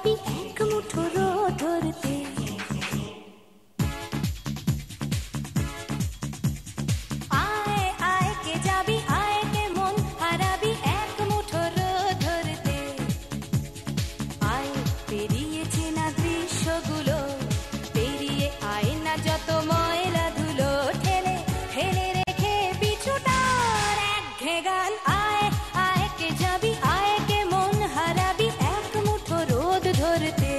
যাবি এক মুঠো রোদ ধরতে। আয় আয় কে যাবি, আয় কে মন হারাবি এক মুঠো রোদ ধরতে। আয় পেরিয়ে চেনা দৃশ্যগুলো, পেরিয়ে আয় না যত ময়লা ধুলো, ঠেলে ঠেলে রেখে পিছুটার একঘেয়ে গান। আয় আয় কে যাবি, আয় কে মন হারাবি এক মুঠো রোদ ধরতে।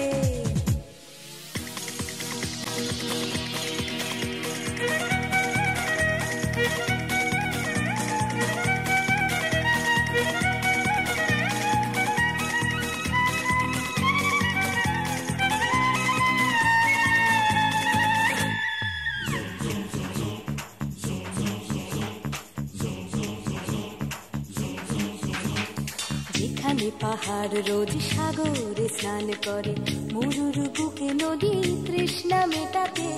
যেখানে পাহাড় রোজ সাগরে স্নান করে, মরুর বুকে নদী তৃষ্ণা মেটাতে।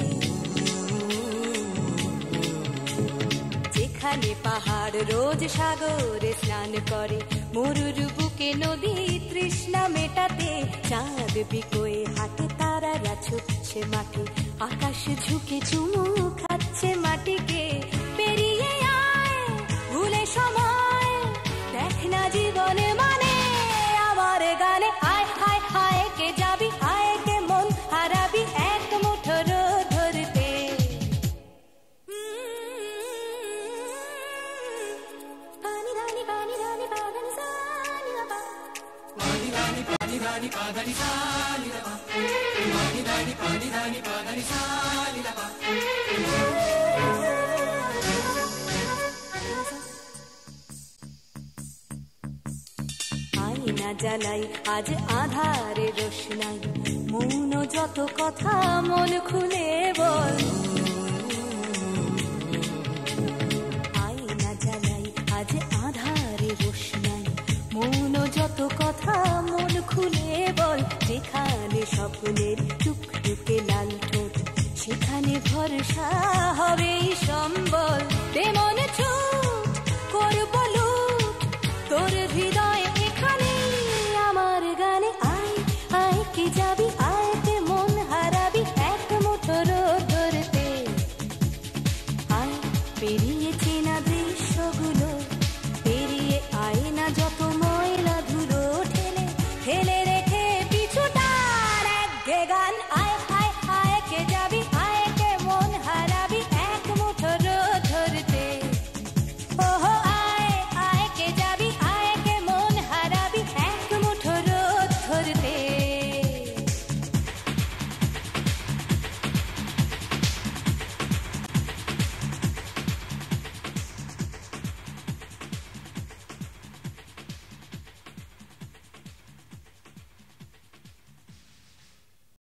যেখানে পাহাড় রোজ সাগরে স্নান করে, মরুর বুকে নদী তৃষ্ণা মেটাতে। চাঁদ বিকোয়ে হাটে, তারারা ছুটছে মাঠে, আকাশ ঝুঁকে চুমু খাচ্ছে মাটিকে। পেরিয়ে আয় ভুলে সময়, দেখ না জীবনে মানে আমার গানে। আয় হায় হায় কে যাবি, আয় কে মন হারাবি এক মুঠো রোদ ধরতে। পানি রানি পানি রানি পানি সানি বাবা, পানি রানি পানি রানি পানি সানি বাবা, পানি রানি পানি রানি পানি সানি বাবা। আয়না জ্বালাই আজ আধারে রোশনাই, মৌন যত কথা মন খুলে বল।